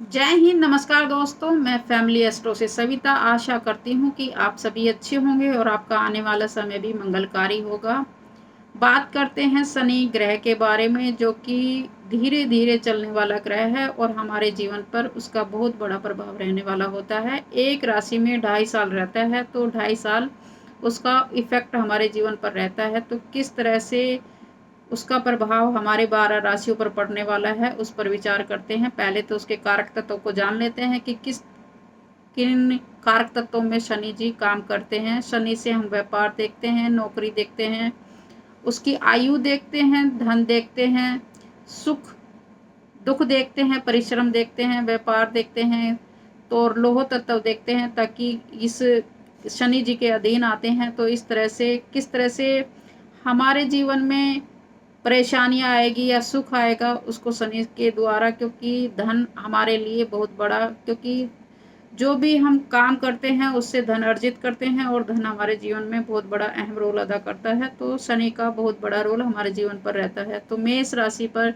जय हिंद। नमस्कार दोस्तों, मैं फैमिली एस्ट्रो से सविता आशा करती हूँ कि आप सभी अच्छे होंगे और आपका आने वाला समय भी मंगलकारी होगा। बात करते हैं शनि ग्रह के बारे में, जो कि धीरे धीरे चलने वाला ग्रह है और हमारे जीवन पर उसका बहुत बड़ा प्रभाव रहने वाला होता है। एक राशि में 2.5 साल रहता है, तो 2.5 साल उसका इफेक्ट हमारे जीवन पर रहता है। तो किस तरह से उसका प्रभाव हमारे 12 राशियों पर पड़ने वाला है, उस पर विचार करते हैं। पहले तो उसके कारक तत्वों को जान लेते हैं कि किन कारक तत्वों में शनि जी काम करते हैं। शनि से हम व्यापार देखते हैं, नौकरी देखते हैं, उसकी आयु देखते हैं, धन देखते हैं, सुख दुख देखते हैं, परिश्रम देखते हैं, व्यापार देखते हैं, तो और लौह तत्व देखते हैं, ताकि इस शनि जी के अधीन आते हैं। तो इस तरह से किस तरह से हमारे जीवन में परेशानियाँ आएगी या सुख आएगा, उसको शनि के द्वारा, क्योंकि धन हमारे लिए बहुत बड़ा, क्योंकि जो भी हम काम करते हैं उससे धन अर्जित करते हैं और धन हमारे जीवन में बहुत बड़ा अहम रोल अदा करता है। तो शनि का बहुत बड़ा रोल हमारे जीवन पर रहता है। तो मेष राशि पर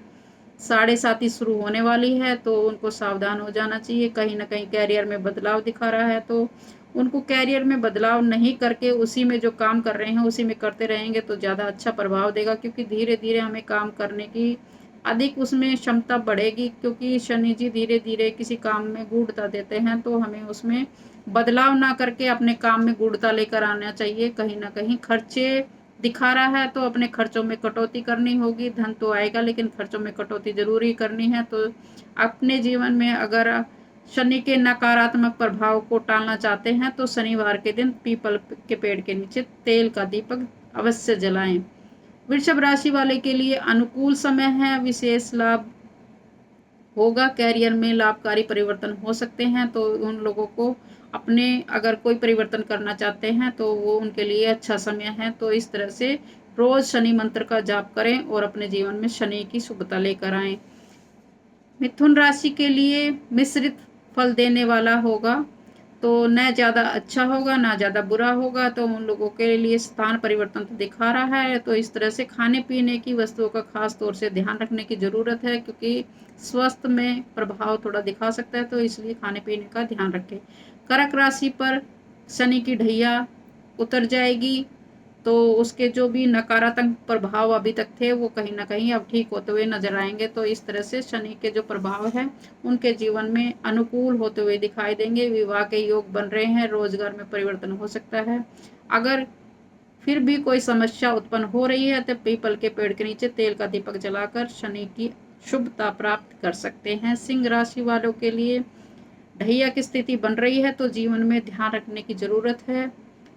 7.5 शुरू होने वाली है, तो उनको सावधान हो जाना चाहिए। कहीं ना कहीं कैरियर में बदलाव दिखा रहा है, तो उनको कैरियर में बदलाव नहीं करके उसी में जो काम कर रहे हैं उसी में करते रहेंगे तो ज़्यादा अच्छा प्रभाव देगा, क्योंकि धीरे धीरे हमें काम करने की अधिक उसमें क्षमता बढ़ेगी। क्योंकि शनि जी धीरे धीरे किसी काम में गूढ़ता देते हैं, तो हमें उसमें बदलाव ना करके अपने काम में गूढ़ता लेकर आना चाहिए। कहीं ना कहीं खर्चे दिखा रहा है, तो अपने खर्चों में कटौती करनी होगी। धन तो आएगा, लेकिन खर्चों में कटौती जरूरी करनी है। तो अपने जीवन में अगर शनि के नकारात्मक प्रभाव को टालना चाहते हैं, तो शनिवार के दिन पीपल के पेड़ के नीचे तेल का दीपक अवश्य जलाएं। वृषभ राशि वाले के लिए अनुकूल समय है, विशेष लाभ होगा। कैरियर में लाभकारी परिवर्तन हो सकते हैं, तो उन लोगों को अपने अगर कोई परिवर्तन करना चाहते हैं तो वो उनके लिए अच्छा समय है। तो इस तरह से रोज शनि मंत्र का जाप करें और अपने जीवन में शनि की शुभता लेकर आएं। मिथुन राशि के लिए मिश्रित फल देने वाला होगा, तो न ज़्यादा अच्छा होगा ना ज़्यादा बुरा होगा। तो उन लोगों के लिए स्थान परिवर्तन तो दिखा रहा है, तो इस तरह से खाने पीने की वस्तुओं का खास तौर से ध्यान रखने की ज़रूरत है, क्योंकि स्वास्थ्य में प्रभाव थोड़ा दिखा सकता है। तो इसलिए खाने पीने का ध्यान रखें। कर्क राशि पर शनि की ढैया उतर जाएगी, तो उसके जो भी नकारात्मक प्रभाव अभी तक थे वो कहीं ना कहीं अब ठीक होते हुए नजर आएंगे। तो इस तरह से शनि के जो प्रभाव है उनके जीवन में अनुकूल होते हुए दिखाई देंगे। विवाह के योग बन रहे हैं, रोजगार में परिवर्तन हो सकता है। अगर फिर भी कोई समस्या उत्पन्न हो रही है तो पीपल के पेड़ के नीचे तेल का दीपक जलाकर शनि की शुभता प्राप्त कर सकते हैं। सिंह राशि वालों के लिए ढैया की स्थिति बन रही है, तो जीवन में ध्यान रखने की जरूरत है।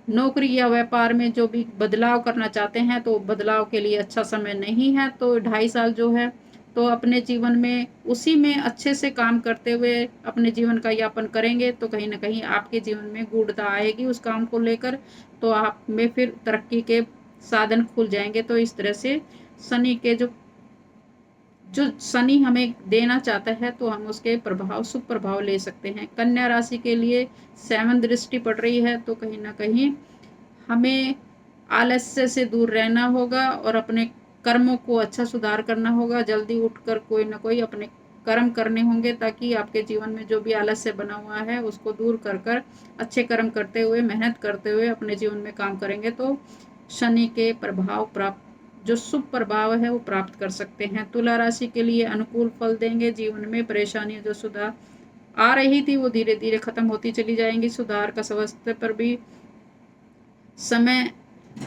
नौकरी या व्यापार में जो भी बदलाव करना चाहते हैं तो बदलाव के लिए अच्छा समय नहीं है। तो 2.5 साल जो है, तो अपने जीवन में उसी में अच्छे से काम करते हुए अपने जीवन का यापन करेंगे, तो कहीं ना कहीं आपके जीवन में गूढ़ता आएगी उस काम को लेकर, तो आप में फिर तरक्की के साधन खुल जाएंगे। तो इस तरह से शनि के जो शनि हमें देना चाहता है, तो हम उसके प्रभाव शुभ प्रभाव ले सकते हैं। कन्या राशि के लिए 7 दृष्टि पड़ रही है, तो कहीं ना कहीं हमें आलस्य से दूर रहना होगा और अपने कर्मों को अच्छा सुधार करना होगा। जल्दी उठकर कोई ना कोई अपने कर्म करने होंगे, ताकि आपके जीवन में जो भी आलस्य बना हुआ है उसको दूर कर कर अच्छे कर्म करते हुए, मेहनत करते हुए अपने जीवन में काम करेंगे, तो शनि के प्रभाव प्राप्त जो शुभ प्रभाव है वो प्राप्त कर सकते हैं। तुला राशि के लिए अनुकूल फल देंगे। जीवन में परेशानियां जो सुधार आ रही थी वो धीरे धीरे खत्म होती चली जाएंगी। सुधार का स्वास्थ्य पर भी समय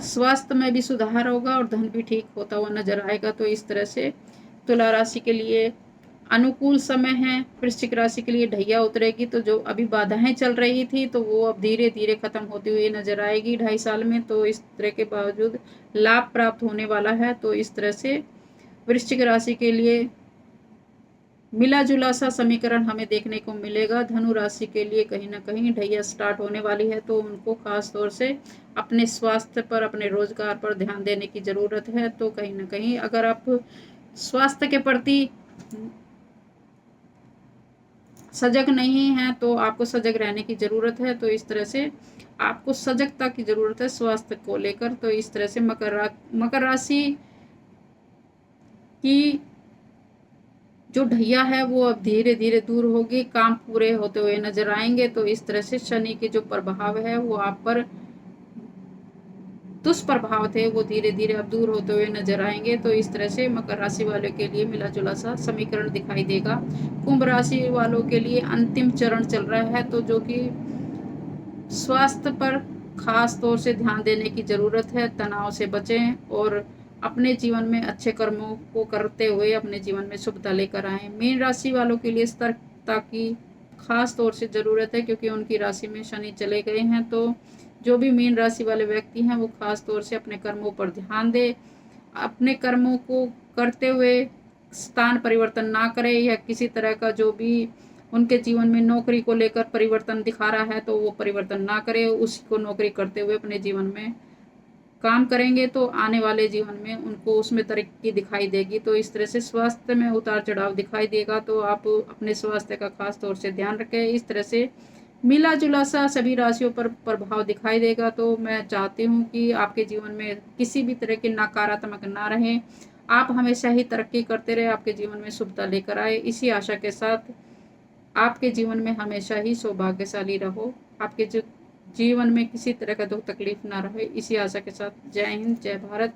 स्वास्थ्य में भी सुधार होगा और धन भी ठीक होता हुआ नजर आएगा। तो इस तरह से तुला राशि के लिए अनुकूल समय है। वृश्चिक राशि के लिए ढैया उतरेगी, तो जो अभी बाधाएं चल रही थी तो वो अब धीरे धीरे खत्म होती हुई नजर आएगी 2.5 साल में। तो इस तरह के बावजूद लाभ प्राप्त होने वाला है। तो इस तरह से वृश्चिक राशि के लिए मिला जुला सा समीकरण हमें देखने को मिलेगा। धनु राशि के लिए कहीं ना कहीं ढैया स्टार्ट होने वाली है, तो उनको खास तौर से अपने स्वास्थ्य पर, अपने रोजगार पर ध्यान देने की जरूरत है। तो कहीं ना कहीं अगर आप स्वास्थ्य के प्रति सजग नहीं है तो आपको सजग रहने की जरूरत है। तो इस तरह से आपको सजगता की जरूरत है स्वास्थ्य को लेकर। तो इस तरह से मकर राशि की जो ढैया है वो अब धीरे धीरे दूर होगी, काम पूरे होते हुए नजर आएंगे। तो इस तरह से शनि के जो प्रभाव है वो आप पर दुष्प्रभाव थे वो धीरे धीरे अब दूर होते हुए नजर आएंगे। तो इस तरह से मकर राशि वालों के लिए मिला जुला सा समीकरण दिखाई देगा। कुंभ राशि वालों के लिए अंतिम चरण चल रहा है, तो जो कि स्वास्थ्य पर खास तौर से ध्यान देने की जरूरत है। तनाव से बचें और अपने जीवन में अच्छे कर्मों को करते हुए अपने जीवन में शुभता लेकर आएं। मीन राशि वालों के लिए सतर्कता की खास तौर से ज़रूरत है, क्योंकि उनकी राशि में शनि चले गए हैं। तो जो भी मीन राशि वाले व्यक्ति हैं वो खास तौर से अपने कर्मों पर ध्यान दें, अपने कर्मों को करते हुए स्थान परिवर्तन ना करें, या किसी तरह का जो भी उनके जीवन में नौकरी को लेकर परिवर्तन दिखा रहा है तो वो परिवर्तन ना करें, उसी को नौकरी करते हुए अपने जीवन में काम करेंगे तो आने वाले जीवन में उनको उसमें तरक्की दिखाई देगी। तो इस तरह से स्वास्थ्य में उतार चढ़ाव दिखाई देगा, तो आप अपने स्वास्थ्य का खास तौर से ध्यान रखें। इस तरह से मिला जुला सा सभी राशियों पर प्रभाव दिखाई देगा। तो मैं चाहती हूँ कि आपके जीवन में किसी भी तरह के नकारात्मक ना रहे, आप हमेशा ही तरक्की करते रहे, आपके जीवन में शुभता लेकर आए। इसी आशा के साथ आपके जीवन में हमेशा ही सौभाग्यशाली रहो, आपके जीवन में किसी तरह का दुख तकलीफ ना रहे, इसी आशा के साथ जय हिंद, जय भारत।